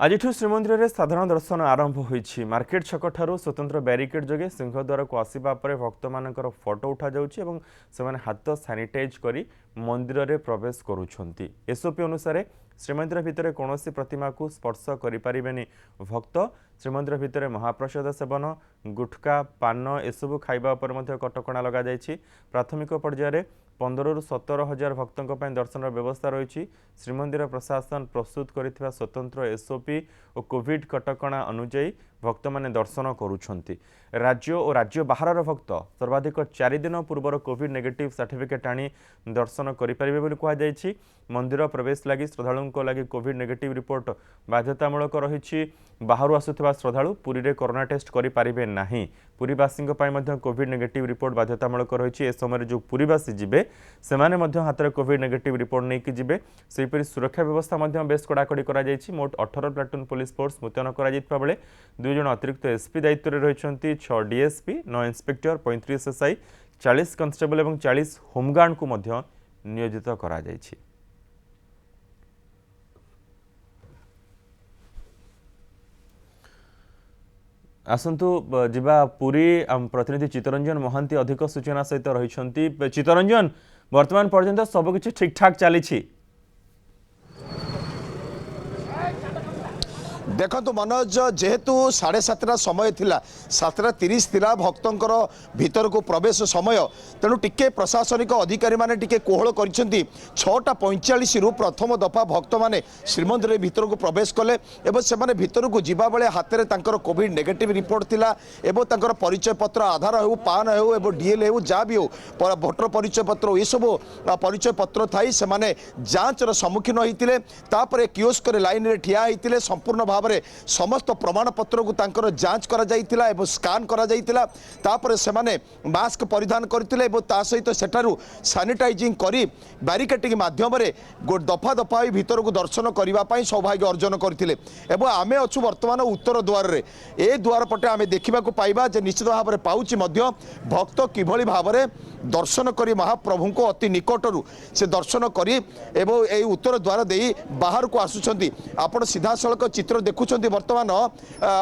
आज श्रीमंदिर में साधारण दर्शन आरंभ होईछि। मार्केट छक ठारू स्वतंत्र बैरिकेड जोगे सिंहद्वार को आसवा पर भक्त मानकर फोटो उठा जाउछि एवं सेमाने हाथ सैनिटाइज करी मंदिर में प्रवेश करुछंती। एसओपी अनुसार श्रीमंदिर भितर कौनसी प्रतिमा को स्पर्श करिपारिबेनी भक्त। श्रीमंदिर भितर महाप्रसाद सेवन गुटखा पान एसबू खाइबा पर मध्य कटकणा लगा जाइछि। प्राथमिक पर्यायर 15 ରୁ 17 हजार भक्तों पर दर्शन व्यवस्था रही। श्रीमंदिर प्रशासन प्रस्तुत कर स्वतंत्र एसओपी और कोविड कटकणा अनुଯାयी भक्त माने दर्शन करुछंती। राज्य और राज्य बाहर भक्त सर्वाधिक 4 दिन पूर्व कोविड नेगेटिव सर्टिफिकेट आनी दर्शन करें। मंदिर प्रवेश लगी श्रद्धालुओं लगी कोविड नेगेटिव रिपोर्ट बाध्यतामूलक रही। बाहर आसुवा श्रद्धालु पुरी रे कोरोना टेस्ट करें ना। पुरीवासी कोविड नेगेटिव रिपोर्ट बाध्यतामूलक रही। ए समय जो पुरीवासी जिबे सेमाने हाथ में कोविड नेगेटिव रिपोर्ट नहीं कि जिबे। सेहीपरि सुरक्षा व्यवस्था बेस कड़ाकड़ी कर मोट 18 प्लाटून पुलिस फोर्स मुतयन कर 2 जन अतिरिक्त एसपी दायित्व में रही। 6 डीएसपी 9 इंस्पेक्टर 35 एसआई 40 कन्स्टेबल और 40 होमगार्ड को नियोजित करा जायछि। आसंतु जिबा पुरी प्रतिनिधि चित्तरंजन महांती अधिक सूचना सहित रही। चित्तरंजन, वर्तमान पर्यंत सबकिछि ठीक ठाक चली? देखो मनोज, जेहेतु 7:30 समय थिला 7:30 थिला भक्तंकर भीतर को प्रवेश समय, तेणु टिके प्रशासनिक अधिकारी माने टिके कोहल करिसेंती। 6:45 रु प्रथम दफा भक्त माने श्रीमंदिर भीतर को प्रवेश कले एवं से माने भीतर को जिबा बेले हाथ में तांकर कोविड नेगेटिव रिपोर्ट थिला एवं तांकर परिचय पत्र आधार हो पान हो एवं डीएल हो जा भी हो भोटर परिचय पत्र ये सब परिचय पत्र थाई से माने जांचर सम्मुखीन होइतिले। तापरे कियोस्क रे लाइन रे ठिया होइतिले। संपूर्ण भाव समस्त प्रमाण पत्र को तांकर जांच करा जाइतिला एवं स्कान करा जाइतिला। तापरे से माने मास्क परिधान करथिले एवं ता सहित सेठारु सैनिटाइजिंग करी बैरिकेडिंग माध्यम रे दफा दफा भीतर को दर्शन करबा पई सौभाग्य अर्जन करथिले। एवं आमे अछु वर्तमान उत्तर द्वार रे ए द्वार पटे आमे देखिबा को पाइबा जे निश्चित भाव रे पाउची मध्य भक्त किभली भाव रे दर्शन करी महाप्रभु को अति निकटरू से दर्शन करी एवं ए उत्तर द्वार देई बाहर को आसुछंती। आपण सीधा सड़क चित्र देखुछंती वर्तमान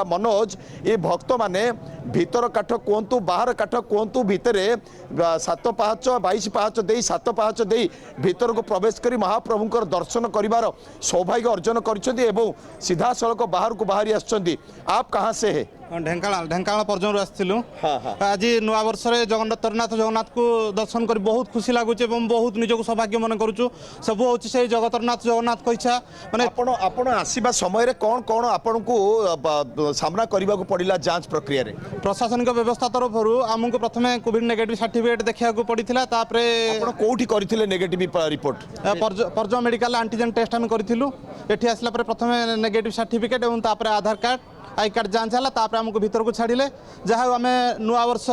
मनोज। ये भक्त माने भीतर काठ कहतु बाहर काठ कहतु भितर 7 पाहाच 22 पाहाच दे 7 पाहाच दे भीतर को प्रवेश करी महाप्रभुंकर दर्शन करिवार सौभाग्य अर्जन करिसेंती एवं सीधा सड़क बाहर को बाहरी आछंती। आप कहाँ से है? ढेंकानाल पर्यटन आसलु। आज नुआ वर्ष जगन्नाथ को दर्शन कर बहुत खुशी लगुच बहुत निजक सौभाग्य मन करुचु। सब हूँ से जगन्नाथ को इच्छा माने आपण आसीबा समय कौन कौन आपण को सामना करने को पड़ा जांच प्रक्रिया रे? प्रशासनिक व्यवस्था तरफ आमको प्रथम कोविड नेगेटिव सर्टिफिकेट देखा पड़ा। कौटी करथिले negative report? Per medical antigen test आम करूँ। ये आसला प्रथम नेगेटिव सर्टिफिकेट और आधार कार्ड आई कार्ड जांच है। आमको भीतर को छाड़िले जहाँ आम नुआ वर्ष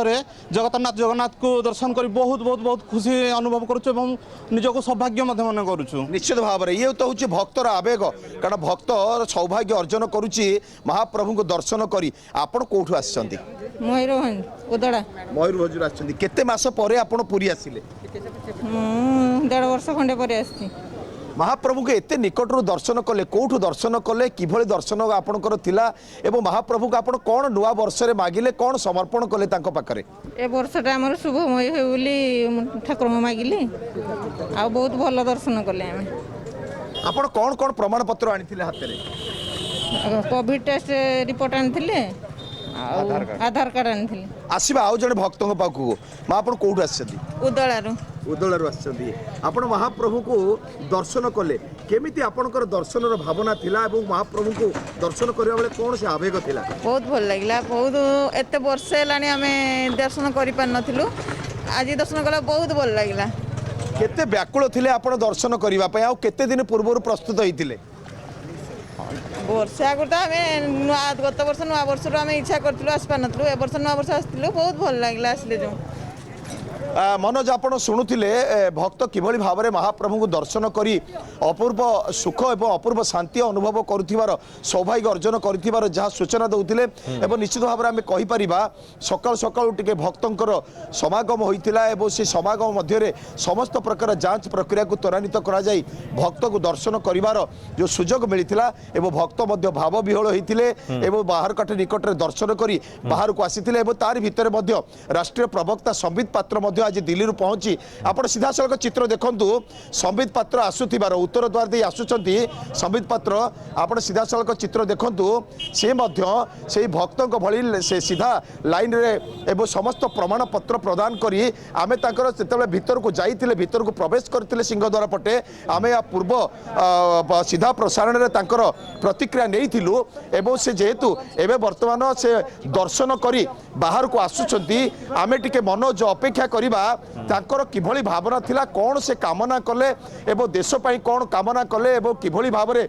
जगन्नाथ को दर्शन कर बहुत बहुत बहुत खुशी अनुभव करुँ निजक सौभाग्य मन करुँ। निश्चित भाव में ये तो हूँ भक्तर आवेग, कारण भक्त सौभाग्य अर्जन करुच्ची महाप्रभु को दर्शन करी। आपण कौठू आसछंती? मयूरभंज आसछंती। केते मास परे आपण पुरी आसिले? 1.5 वर्ष खंडे परे आछि। महाप्रभु के एते निकटरू दर्शन कले, कौठू दर्शन कले, किभली दर्शन आपणकर थिला एवं महाप्रभु को आपण कौन नुआ वर्ष रे मागिले, कौन समर्पण कले तांको पाखरे? ए वर्षटा हमर शुभमय हो बोली ठाकुर मागिले आ बहुत भल दर्शन कले। हम आपण कौन कौन प्रमाण पत्र आनिथिले हाथ रे? कोविड टेस्ट रिपोर्ट आनिथिले आधार कार्ड आनिथिले। आसीबा आउ जने भक्तों पाखु मां आपण कोठू आछथि? उदळारू आछथि। आपण महाप्रभु को दर्शन कले, केमिति आपणकर दर्शनर भावना थिला एवं महाप्रभु को दर्शन करिया बेले कोन से आवेग थिला? बहुत भल लागला। बहुत एते वर्ष लानी हमें दर्शन करि पार नथिलु, आज दर्शन कला बहुत भल लागला। केते व्याकुल थिले आपण दर्शन करिवा पय? आ केते दिन पूर्व प्रस्तुत होइतिले? वर्ष आगुर तो आम गत वर्ष नुआ वर्ष आम इच्छा करूँ आसपार नु ए वर्ष नुआ वर्ष आसलु बहुत भल लगे आसले जो मनोज आपण शुणुले भक्त किभली भाव में महाप्रभु को दर्शन करी अपूर्व सुख एवं अपूर्व शांति अनुभव करुथिबार सौभाग्य अर्जन करुथिबार जहाँ सूचना दौथिले एवं निश्चित भाव में आम कहीपर सकाल सकाल टिके भक्तंकर समागम होइतिला एवं से समागम मध्य समस्त प्रकार जांच प्रक्रिया को त्वरान्वित करा जाई भक्त को दर्शन करिवार जो सुजोग मिलिथिला एवं भक्त मध्य भाव विहल होइतिले एवं बाहर काठ निकट में दर्शन करी बाहर को आसीथिले एवं तार भितर मध्य राष्ट्रीय प्रवक्ता संबित पात्र आज दिल्ली पहुंची आपण सीधा सड़क चित्र देखंतु संबित पात्र आसुथिबार उत्तर द्वार दे आसुचंती संबित पात्र आपण सीधा सड़क चित्र देखंतु से मध्य से भक्तों भली से सीधा लाइन रे एवं समस्त प्रमाण पत्र प्रदान करी आमे तांकर सेतेबेले भीतर को जाइतिले भीतर को प्रवेश करथिले सिंहद्वार पटे आमे या पूर्व सीधा प्रसारण रे तांकर प्रतिक्रिया नेइथिलु एवं से जेहेतु एबे वर्तमान से दर्शन करी बाहर को आसुचंती आमे टिके मनोज अपेक्षा करिबा तांकर किभली भावना थिला कौन से कामना कले एवं देश पाई कौन कामना कले एवं किभली भाव में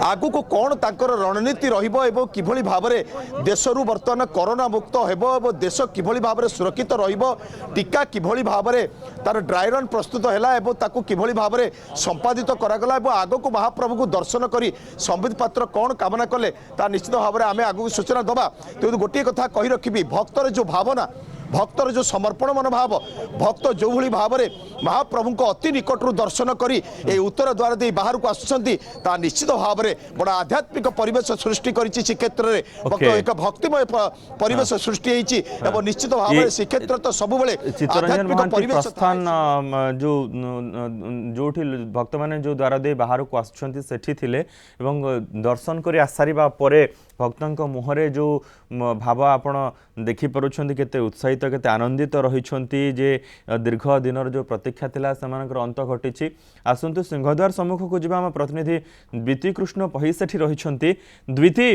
आगु को कौन तांकर रणनीति रहिबो एवं किभली भाव में देशरू वर्तमान कोरोना मुक्त हेबो एवं देश किभली भाव में सुरक्षित रहिबो टीका किभली भाव में तार ड्राई रन प्रस्तुत हैला एवं ताकू किभली भाव में संपादित करागला एवं आगु को महाप्रभु को दर्शन करी संबित पात्र कौन कामना कले ता निश्चित भाव में आमे आगु सूचना दबा तो गोटे कथा कही रखिबी भक्तर जो भावना भक्तर जो समर्पण मनोभाव भक्त जो भली भाव में महाप्रभु को अति निकटरू दर्शन करी ए उत्तर द्वार दे बाहर को आसुचंती ता निश्चित भाव में बड़ा आध्यात्मिक परिवेश सृष्टि करिछि श्रीक्षेत्र रे एक भक्तिमय परिवेश सृष्टि होइछि एवं निश्चित भाव में श्रीक्षेत्र तो सब बेले चित्तरंजन महांती प्रस्थान जो जोठी भक्त माने जो द्वार दे बाहर को आसुचंती सेठी थिले एवं दर्शन करी आसारिबा परे भक्तों मुहरे जो भाव आपण देखि परुछंती केते उत्साहित केते आनंदित रहिछंती जे दीर्घ दिनर जो प्रतीक्षा थिला सेमानकर अंत घटिछि आसंतु सिंहद्वार सम्मुख को जिबा हम प्रतिनिधि द्विती कृष्ण पहि सेठी रहिछंती द्विती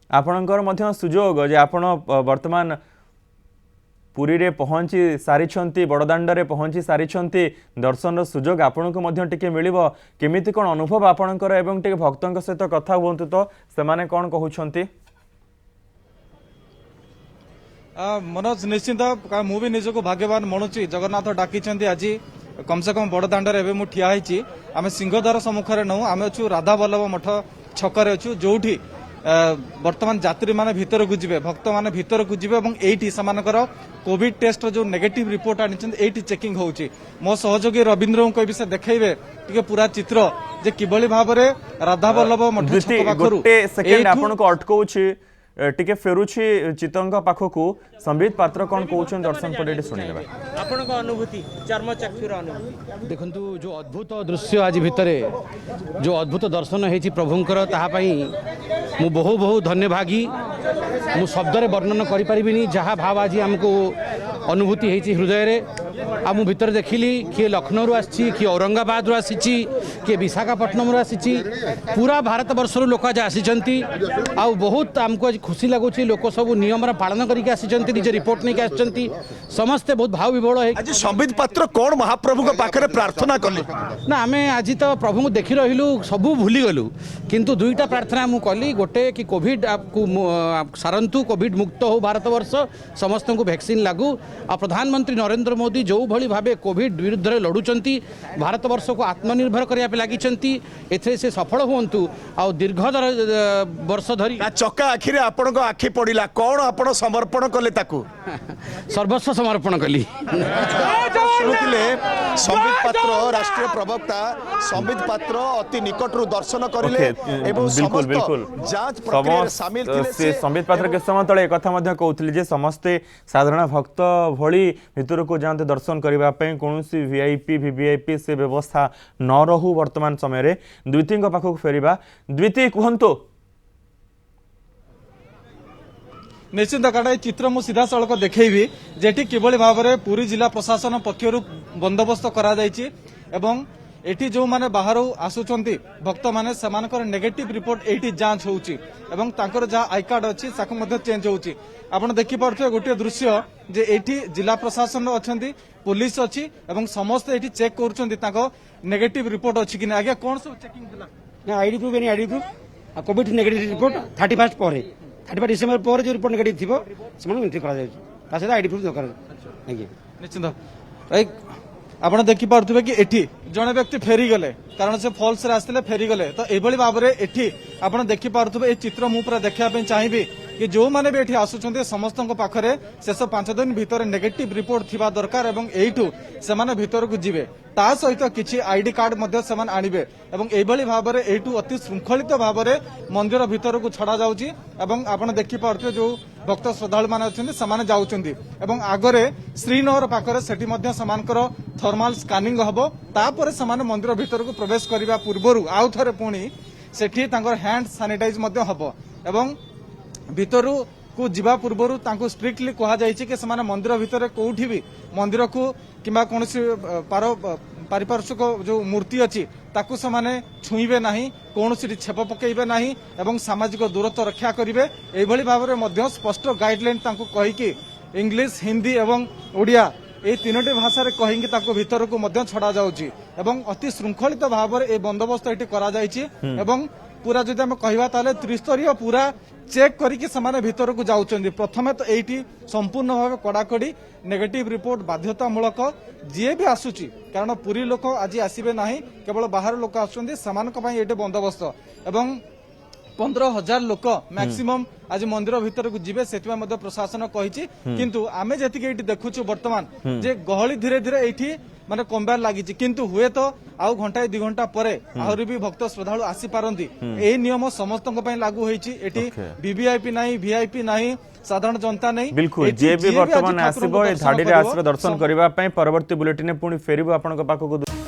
आपणकर मध्य सुजोग जे आपण वर्तमान पुरी रे पहुंची सारी बड़दाण्ड रे पहुंची सारी दर्शन सुजोग आपण को मध्य टिके मिलिबो केमिति कोन अनुभव आपणकर एवं टिके भक्तों सहित कथा हुंतु तो सेमाने कोन कहउछंती मनोज निश्चिंत मु भी निजको भाग्यवान मणुची जगन्नाथ डाकी आज कम से कम बड़दाण्ड रे मु ठिया होइची आमे सिंहद्वार सम्मुखरे नौ आमे अछु राधा वल्लभ मठ छकरे अछु जोठी वर्तमान यात्री माने भीतर को जिबे भक्त माने भीतर को जिबे एवं एठी समानकर कोविड टेस्ट जो नेगेटिव रिपोर्ट आनिछन एठी चेकिंग होउची मो सहयोगी रविंद्र को विषय देखैबे टिके पूरा चित्र जे किबळी भाबरे राधा वल्लभ मठ छक पाखरु गोटे सेकेंड आपन को अटकौछि टिके फेरुछि चितंग पाखकु संबित पात्र कोन कहउछन दर्शन पडेटी सुनिलेबा आपन को अनुभूति चर्म चक्षुर अनुभूति देखंतु जो अद्भुत दृश्य आज भितरे जो अद्भुत दर्शन हेछि प्रभुंकर ताहा पई मु बहु बहु धन्यभागी मु शब्द रे वर्णन करि परिबिनी जहा भाव आज हमको अनुभूति हेछि हृदय रे आ मु भितर देखिली किए लखनऊ आसी किए औरंगाबाद आसी किए विशाखापट्टनम आसी पूरा भारत वर्ष लोक आज आसी आ बहुत आमको आज खुशी लगुच लोक सब नियम पालन करके आसी निज रिपोर्ट नहीं आसी समस्ते बहुत भाव विभोल आज संबित पात्र कौन महाप्रभु के पाखरे प्रार्थना कले ना आम आज तो प्रभु को देखि रहिलु सबू भूली गलु किंतु दुईटा प्रार्थना मु कली गोटे कि कोविड आपको सारंतु कोविड मुक्त हो भारत वर्ष समस्त को वैक्सीन लागू आ प्रधानमंत्री नरेंद्र मोदी जो भली भावे कोविड विरुद्ध रे लड़ुचंती भारत वर्ष को आत्मनिर्भर करने पे लगी एथे से सफल हुंतु आ दीर्घ वर्ष धरी चक्का आखिरे आपण को आखि पड़िला कौन आपण समर्पण कले ताकू सर्वस्व समर्पण कली शुणुले संबित पात्र राष्ट्रीय प्रवक्ता संबित पात्र अति निकटरू दर्शन करिले एवं समस्त जांच प्रक्रिया रे शामिल थिले संबित पात्र के समय तळे कथा मध्ये कहउतली जे समस्ते साधारण भक्त भली भितर को जानते दर्शन करबा पई कोनोसी वीआईपी वीवीआईपी से व्यवस्था न रहू वर्तमान समय रे द्विती को पाखक फेरिबा द्विती कहंतो निश्चिंत काटा चित्र मु सीधा सड़क देखी जेठी किभली भाव में पुरी जिला प्रशासन पक्षर बंदोबस्त करा जायछि एवं एठी जो माने बाहर आसुचंती भक्त माने समानकर नेगेटिव रिपोर्ट एठी जांच होउची एवं तांकर जा आई कार्ड अछि साकु मध्ये चेंज होउची आपण देखि पड़थे गोटे दृश्य जे एठी जिला प्रशासन अछंती पुलिस अछि एवं समस्त एठी चेक करूचंती ताको नेगेटिव रिपोर्ट अछि कि ना आगे कोन सब चेकिंग दिला ना ID proof any ID proof Covid negative report 31 पर 31 डिसेंबर पर जो रिपोर्ट नेगेटिव थिबो समान एंट्री करा जाय ता से आईडी प्रूफ दरकार आज्ञा ନିଶ୍ଚିନ୍ତ ରାଇଟ୍ ଆପଣ ଦେଖିପାରୁଥିବେ କି ଏଠି ଜଣେ ବ୍ୟକ୍ତି ଫେରିଗଲେ କାରଣ ସେ ଫଲ୍ସରେ ଆସିଥିଲେ ଫେରିଗଲେ ତ ଏଭଳି ଭାବରେ ଏଠି ଆପଣ ଦେଖିପାରୁଥିବେ এই ଚିତ୍ର ମୁଁ ପୁରା ଦେଖିବା ପାଇଁ ଚାହିଁବି कि जो माने भी एठी आसुचंती समस्त पाखरे शेष 5 दिन भितर नेगेटिव रिपोर्ट थिबा दरकार एवं एठू सेमाने भितर को जिवे ता सहित किछि आईडी कार्ड मध्ये सेमान आनिबे एवं एभली भाबरे एठू अति श्रृंखलित भाबरे मंदिर भितर को छड़ा जाउची एवं आपण देखि पारथि जो भक्त श्रद्धालु माने अछंती सेमाने जाउचंती एवं आगरे श्रीनगर पाखरे सेठी मध्ये समानकर थर्मल स्कानिंग हबो तापरे सेमाने मंदिर भितर को प्रवेश करिबा पूर्वरु आउ थरे पुणी सेठी तांकर हैंड सैनिटाइज मध्ये हबो एवं भितर को जीवा पूर्व स्ट्रिक्टली कह कि से मंदिर भितर कौटी भी मंदिर को किंबा कौन पारिपार्श्विक जो मूर्ति अच्छी ताकू से माने छुईबे नहीं कौन छेप पकेबे नहीं एवं सामाजिक दूरत्व रक्षा करेंगे यही भाव में स्पष्ट गाइडलाइन कहीकि इंग्लिश हिंदी एवं ओडिया ये तीनोटी भाषा कहीं भितर को छड़ा जाउची एवं अति श्रृंखलित भाव में बंदोबस्त ये करा जाइछि एवं पूरा जदि आम कहवा ताले त्रिस्तरीय पूरा चेक करके समाने भितर को जाउचंदी प्रथमे तो एठी संपूर्ण भाव कड़ाकड़ी नेगेटिव रिपोर्ट बाध्यतामूलक जी भी आसुची कारण पुरी लोक आज आसबे नहीं केवल बाहर लोक आसुचंदी समानक पई एठी बंदोबस्त एवं 15,000 लोक मैक्सिमम आज मंदिर भितर को जीवे से प्रशासन कही किंतु आमे जति देखुछु वर्तमान जे गहली धीरे धीरे एठी माने कमबार लगी किंतु हुए तो आउ घंटा 2 घंटा पर आहरी भी भक्त श्रद्धालु आसी पारंती ए नियम समस्त लागू होईची एठी वीवीआईपी नहीं वीआईपी नहीं साधारण जनता नहीं बिल्कुल जे भी वर्तमान आसीबो ए धाडी रे आसीबो दर्शन करबा पई परवर्ती बुलेटिन पुनी फेरिबो आपन पाखको।